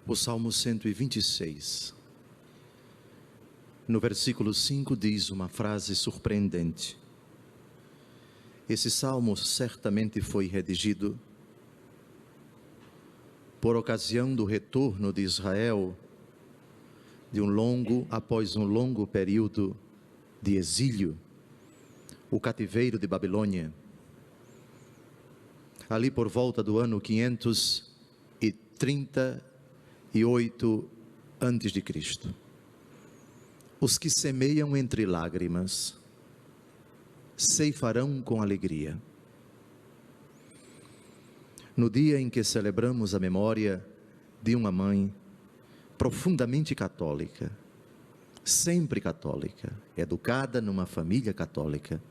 O Salmo 126. No versículo 5 diz uma frase surpreendente. Esse salmo certamente foi redigido por ocasião do retorno de Israel após um longo período de exílio, o cativeiro de Babilônia. Ali por volta do ano 538 a.C. Os que semeiam entre lágrimas ceifarão com alegria. No dia em que celebramos a memória de uma mãe profundamente católica, sempre católica, educada numa família católica,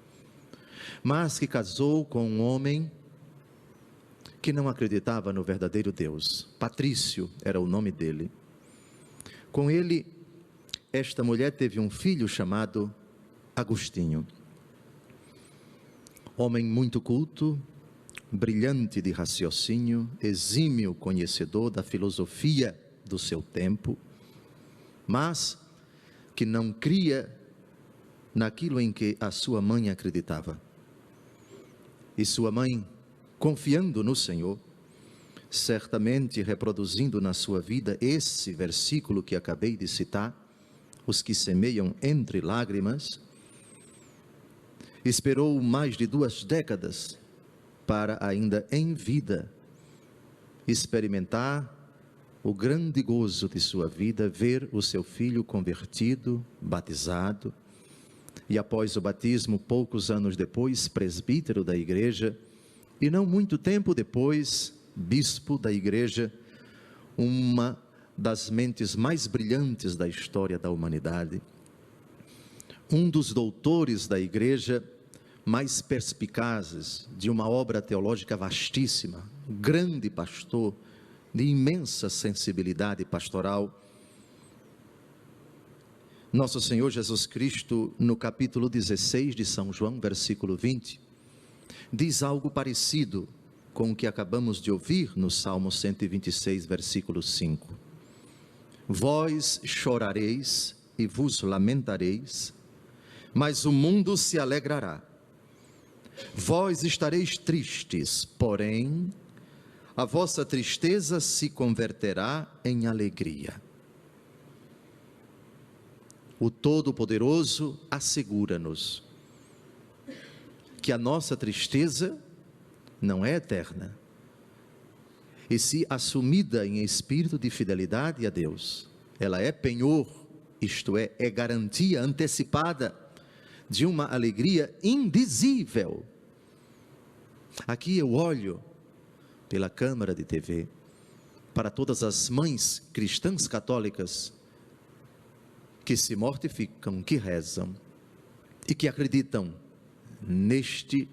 mas que casou com um homem que não acreditava no verdadeiro Deus. Patrício era o nome dele. Com ele, esta mulher teve um filho chamado Agostinho. Homem muito culto, brilhante de raciocínio, exímio conhecedor da filosofia do seu tempo, mas que não cria naquilo em que a sua mãe acreditava. E sua mãe, confiando no Senhor, certamente reproduzindo na sua vida esse versículo que acabei de citar, os que semeiam entre lágrimas, esperou mais de 2 décadas para ainda em vida experimentar o grande gozo de sua vida, ver o seu filho convertido, batizado, e após o batismo, poucos anos depois, presbítero da igreja, e não muito tempo depois, bispo da igreja, uma das mentes mais brilhantes da história da humanidade, um dos doutores da igreja mais perspicazes, de uma obra teológica vastíssima, grande pastor, de imensa sensibilidade pastoral. Nosso Senhor Jesus Cristo, no capítulo 16 de São João, versículo 20, diz algo parecido com o que acabamos de ouvir no Salmo 126, versículo 5. Vós chorareis e vos lamentareis, mas o mundo se alegrará. Vós estareis tristes, porém, a vossa tristeza se converterá em alegria. O Todo-Poderoso assegura-nos que a nossa tristeza não é eterna, e se assumida em espírito de fidelidade a Deus, ela é penhor, isto é garantia antecipada de uma alegria indizível. Aqui eu olho pela câmara de TV para todas as mães cristãs católicas que se mortificam, que rezam e que acreditam neste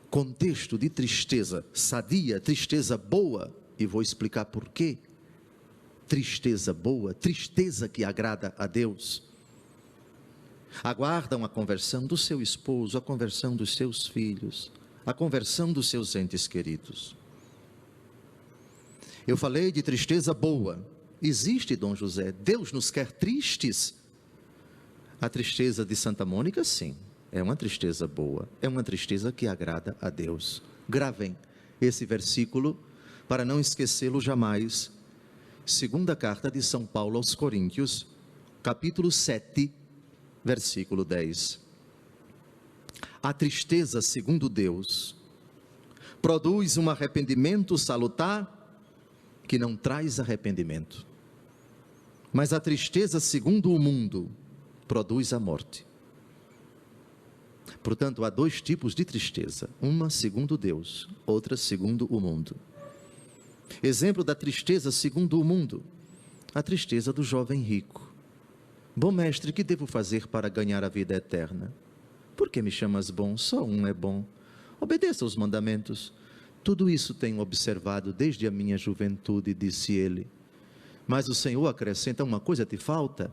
contexto de tristeza sadia, tristeza boa, e vou explicar por quê. Tristeza boa, tristeza que agrada a Deus. Aguardam a conversão do seu esposo, a conversão dos seus filhos, a conversão dos seus entes queridos. Eu falei de tristeza boa. Existe, Dom José, Deus nos quer tristes. A tristeza de Santa Mônica, sim, é uma tristeza boa, é uma tristeza que agrada a Deus. Gravem esse versículo para não esquecê-lo jamais. Segunda carta de São Paulo aos Coríntios, capítulo 7, versículo 10. A tristeza, segundo Deus, produz um arrependimento salutar que não traz arrependimento. Mas a tristeza, segundo o mundo, produz a morte. Portanto, há 2 tipos de tristeza, uma segundo Deus, outra segundo o mundo. Exemplo da tristeza segundo o mundo, a tristeza do jovem rico. Bom mestre, que devo fazer para ganhar a vida eterna? Por que me chamas bom? Só um é bom. Obedeça aos mandamentos. Tudo isso tenho observado desde a minha juventude, disse ele. Mas o Senhor acrescenta: uma coisa te falta.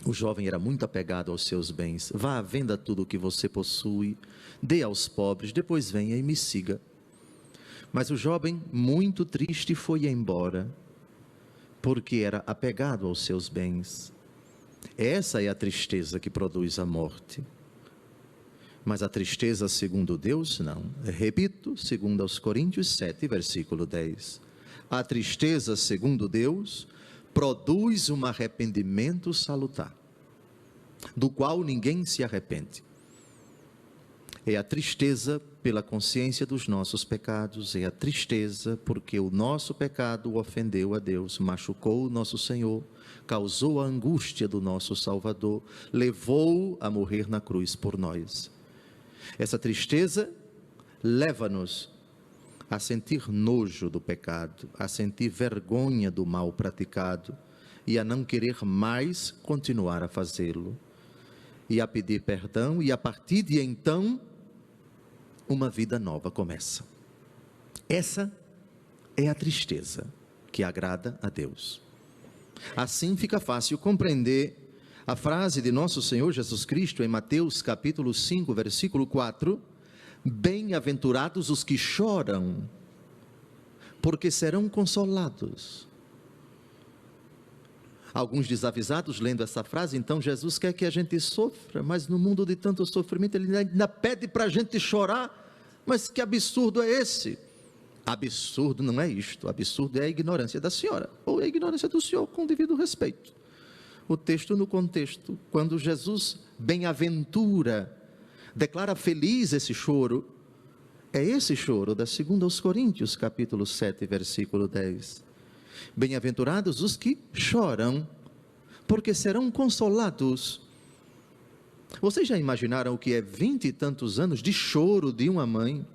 O jovem era muito apegado aos seus bens. Vá, venda tudo o que você possui, dê aos pobres, depois venha e me siga. Mas o jovem, muito triste, foi embora, porque era apegado aos seus bens. Essa é a tristeza que produz a morte. Mas a tristeza segundo Deus, não. Repito, segundo aos Coríntios 7, versículo 10. A tristeza segundo Deus produz um arrependimento salutar, do qual ninguém se arrepende. É a tristeza pela consciência dos nossos pecados, é a tristeza porque o nosso pecado ofendeu a Deus, machucou o nosso Senhor, causou a angústia do nosso Salvador, levou a morrer na cruz por nós. Essa tristeza leva-nos a sentir nojo do pecado, a sentir vergonha do mal praticado e a não querer mais continuar a fazê-lo, e a pedir perdão, e a partir de então uma vida nova começa. Essa é a tristeza que agrada a Deus. Assim fica fácil compreender a frase de nosso Senhor Jesus Cristo em Mateus capítulo 5, versículo 4: bem-aventurados os que choram, porque serão consolados. Alguns desavisados lendo essa frase, então Jesus quer que a gente sofra, mas no mundo de tanto sofrimento ele ainda pede para a gente chorar. Mas que absurdo é esse? Absurdo não é isto, absurdo é a ignorância da senhora, ou a ignorância do senhor, com devido respeito. O texto no contexto, quando Jesus bem-aventura, declara feliz esse choro, é esse choro da 2 aos Coríntios, capítulo 7, versículo 10. Bem-aventurados os que choram, porque serão consolados. Vocês já imaginaram o que é 20 e tantos anos de choro de uma mãe,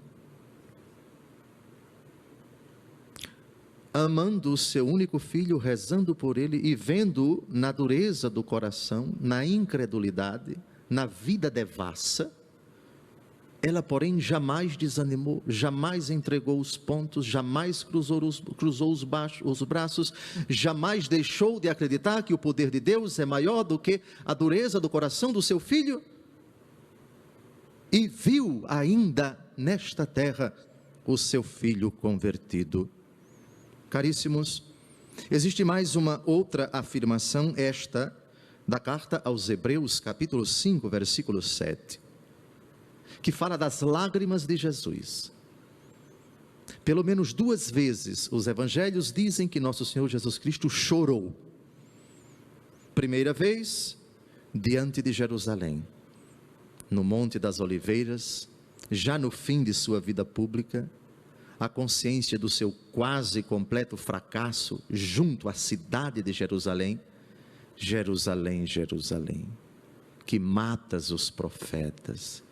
amando o seu único filho, rezando por ele e vendo na dureza do coração, na incredulidade, na vida devassa? Ela, porém, jamais desanimou, jamais entregou os pontos, jamais cruzou os braços, jamais deixou de acreditar que o poder de Deus é maior do que a dureza do coração do seu filho, e viu ainda nesta terra o seu filho convertido. Caríssimos, existe mais uma outra afirmação, esta da carta aos Hebreus, capítulo 5, versículo 7. Que fala das lágrimas de Jesus. Pelo menos 2 vezes os evangelhos dizem que nosso Senhor Jesus Cristo chorou. Primeira vez, diante de Jerusalém, no Monte das Oliveiras, já no fim de sua vida pública, a consciência do seu quase completo fracasso junto à cidade de Jerusalém. Jerusalém, Jerusalém, que matas os profetas.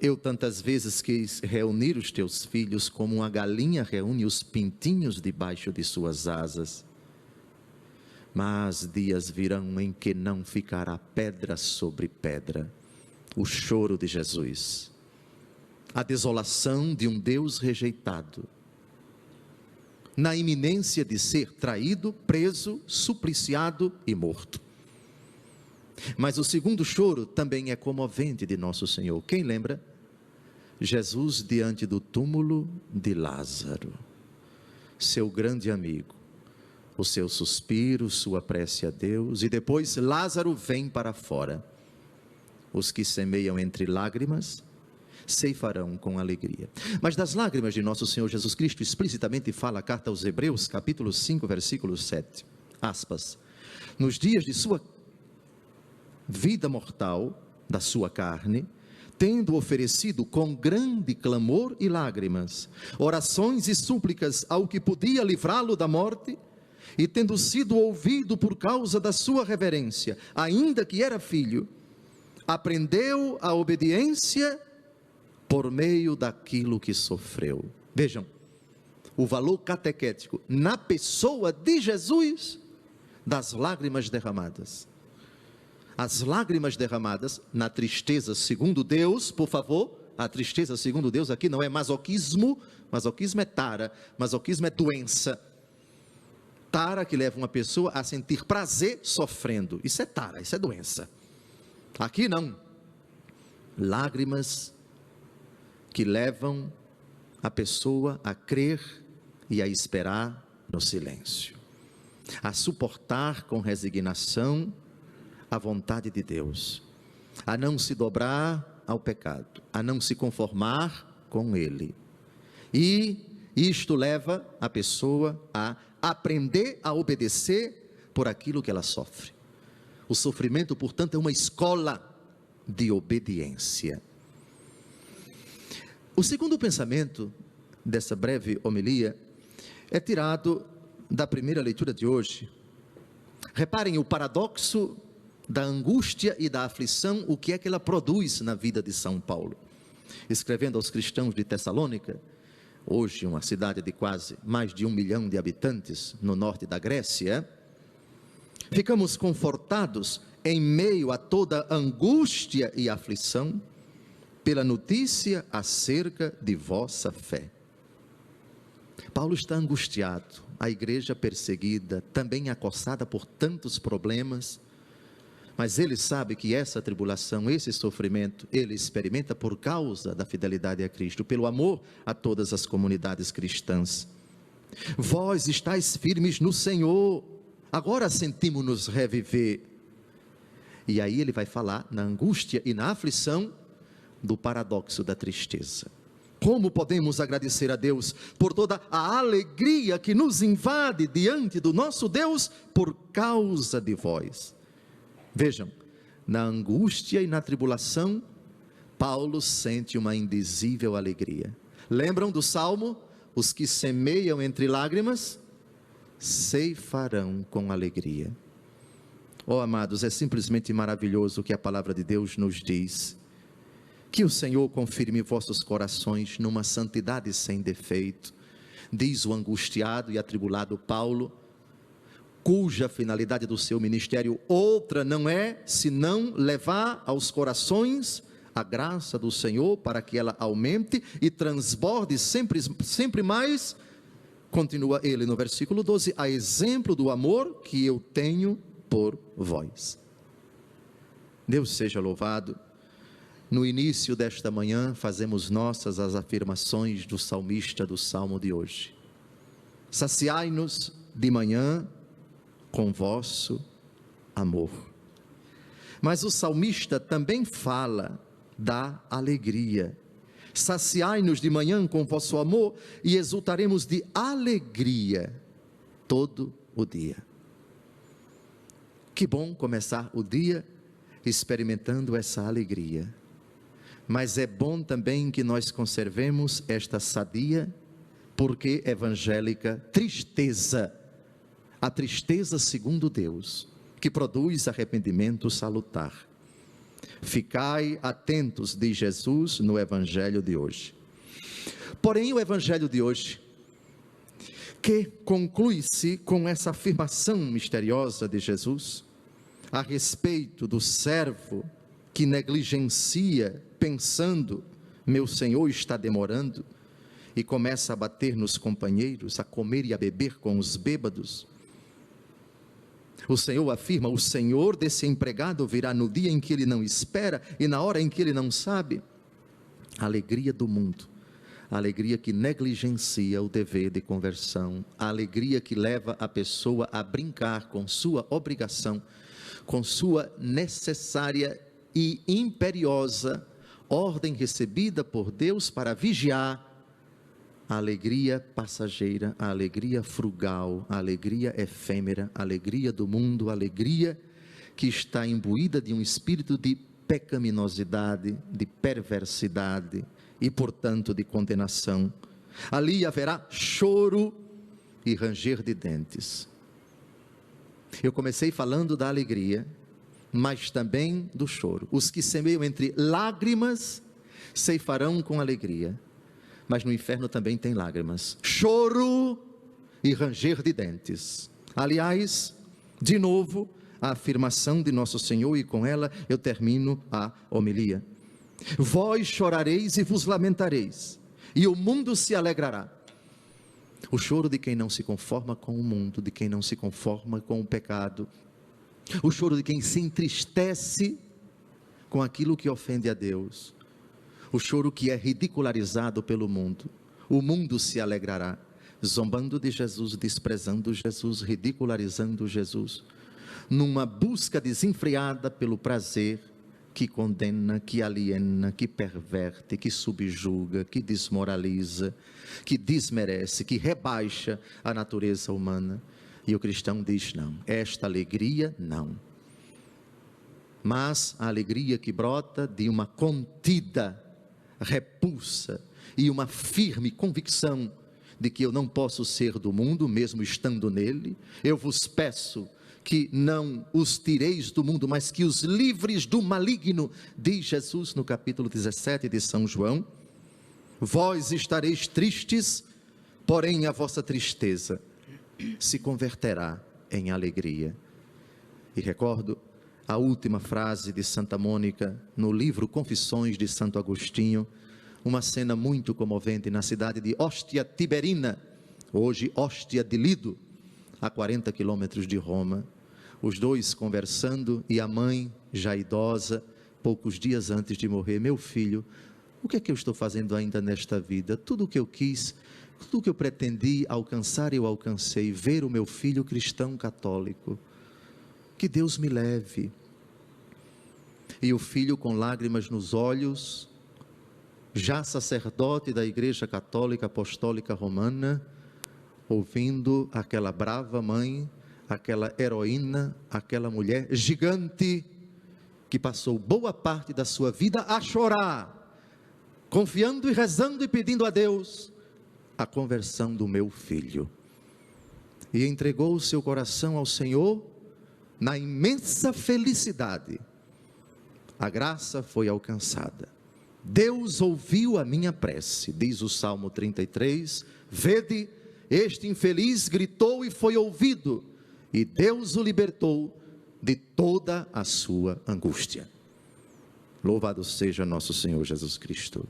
Eu tantas vezes quis reunir os teus filhos como uma galinha reúne os pintinhos debaixo de suas asas. Mas dias virão em que não ficará pedra sobre pedra. O choro de Jesus, a desolação de um Deus rejeitado, na iminência de ser traído, preso, supliciado e morto. Mas o segundo choro também é comovente de nosso Senhor. Quem lembra? Jesus diante do túmulo de Lázaro, seu grande amigo, o seu suspiro, sua prece a Deus, e depois Lázaro vem para fora. Os que semeiam entre lágrimas, ceifarão com alegria. Mas das lágrimas de nosso Senhor Jesus Cristo, explicitamente fala a carta aos Hebreus, capítulo 5, versículo 7, aspas, nos dias de sua vida mortal, da sua carne, tendo oferecido com grande clamor e lágrimas, orações e súplicas ao que podia livrá-lo da morte, e tendo sido ouvido por causa da sua reverência, ainda que era filho, aprendeu a obediência por meio daquilo que sofreu. Vejam, o valor catequético na pessoa de Jesus, das lágrimas derramadas. As lágrimas derramadas na tristeza segundo Deus, por favor, a tristeza segundo Deus aqui não é masoquismo, masoquismo é tara, masoquismo é doença. Tara que leva uma pessoa a sentir prazer sofrendo, isso é tara, isso é doença. Aqui não, lágrimas que levam a pessoa a crer e a esperar no silêncio, a suportar com resignação a vontade de Deus, a não se dobrar ao pecado, a não se conformar com ele. E isto leva a pessoa a aprender a obedecer por aquilo que ela sofre. O sofrimento, portanto, é uma escola de obediência. O segundo pensamento dessa breve homilia é tirado da primeira leitura de hoje. Reparem o paradoxo da angústia e da aflição, o que é que ela produz na vida de São Paulo. Escrevendo aos cristãos de Tessalônica, hoje uma cidade de quase mais de 1 milhão de habitantes no norte da Grécia, ficamos confortados em meio a toda angústia e aflição, pela notícia acerca de vossa fé. Paulo está angustiado, a igreja perseguida, também acossada por tantos problemas, mas ele sabe que essa tribulação, esse sofrimento, ele experimenta por causa da fidelidade a Cristo, pelo amor a todas as comunidades cristãs. Vós estáis firmes no Senhor, agora sentimos-nos reviver. E aí ele vai falar na angústia e na aflição do paradoxo da tristeza. Como podemos agradecer a Deus por toda a alegria que nos invade diante do nosso Deus por causa de vós? Vejam, na angústia e na tribulação, Paulo sente uma indizível alegria. Lembram do Salmo? Os que semeiam entre lágrimas, ceifarão com alegria. Oh, amados, é simplesmente maravilhoso o que a palavra de Deus nos diz. Que o Senhor confirme vossos corações numa santidade sem defeito, diz o angustiado e atribulado Paulo, cuja finalidade do seu ministério outra não é, senão levar aos corações a graça do Senhor, para que ela aumente e transborde sempre mais. Continua ele no versículo 12, a exemplo do amor que eu tenho por vós. Deus seja louvado. No início desta manhã, fazemos nossas as afirmações do salmista do salmo de hoje. Saciai-nos de manhã com vosso amor. Mas o salmista também fala da alegria. Saciai-nos de manhã com vosso amor e exultaremos de alegria todo o dia. Que bom começar o dia experimentando essa alegria. Mas é bom também que nós conservemos esta sadia, porque evangélica, tristeza, a tristeza segundo Deus, que produz arrependimento salutar. Ficai atentos, diz Jesus no evangelho de hoje. Porém, o evangelho de hoje, que conclui-se com essa afirmação misteriosa de Jesus, a respeito do servo que negligencia, pensando, meu Senhor está demorando, e começa a bater nos companheiros, a comer e a beber com os bêbados. O Senhor afirma, o Senhor desse empregado virá no dia em que ele não espera, e na hora em que ele não sabe. A alegria do mundo, a alegria que negligencia o dever de conversão, a alegria que leva a pessoa a brincar com sua obrigação, com sua necessária e imperiosa ordem recebida por Deus para vigiar, a alegria passageira, a alegria frugal, a alegria efêmera, a alegria do mundo, a alegria que está imbuída de um espírito de pecaminosidade, de perversidade e, portanto, de condenação. Ali haverá choro e ranger de dentes. Eu comecei falando da alegria, mas também do choro. Os que semeiam entre lágrimas ceifarão com alegria, mas no inferno também tem lágrimas, choro e ranger de dentes. Aliás, de novo, a afirmação de nosso Senhor, e com ela eu termino a homilia. Vós chorareis e vos lamentareis, e o mundo se alegrará. O choro de quem não se conforma com o mundo, de quem não se conforma com o pecado, o choro de quem se entristece com aquilo que ofende a Deus, o choro que é ridicularizado pelo mundo, o mundo se alegrará, zombando de Jesus, desprezando Jesus, ridicularizando Jesus, numa busca desenfreada pelo prazer que condena, que aliena, que perverte, que subjuga, que desmoraliza, que desmerece, que rebaixa a natureza humana. E o cristão diz não, esta alegria não. Mas a alegria que brota de uma contida repulsa e uma firme convicção de que eu não posso ser do mundo, mesmo estando nele. Eu vos peço que não os tireis do mundo, mas que os livres do maligno, diz Jesus no capítulo 17 de São João. Vós estareis tristes, porém a vossa tristeza se converterá em alegria. E recordo a última frase de Santa Mônica no livro Confissões de Santo Agostinho, uma cena muito comovente na cidade de Ostia Tiberina, hoje Ostia de Lido, a 40 quilômetros de Roma. Os dois conversando e a mãe, já idosa, poucos dias antes de morrer: meu filho, o que é que eu estou fazendo ainda nesta vida? Tudo o que eu quis, tudo o que eu pretendi alcançar, eu alcancei. Ver o meu filho cristão católico, que Deus me leve. E o filho, com lágrimas nos olhos, já sacerdote da Igreja Católica Apostólica Romana, ouvindo aquela brava mãe, aquela heroína, aquela mulher gigante, que passou boa parte da sua vida a chorar, confiando e rezando e pedindo a Deus a conversão do meu filho. E entregou o seu coração ao Senhor na imensa felicidade. A graça foi alcançada. Deus ouviu a minha prece, diz o Salmo 33, vede, este infeliz gritou e foi ouvido, e Deus o libertou de toda a sua angústia. Louvado seja nosso Senhor Jesus Cristo.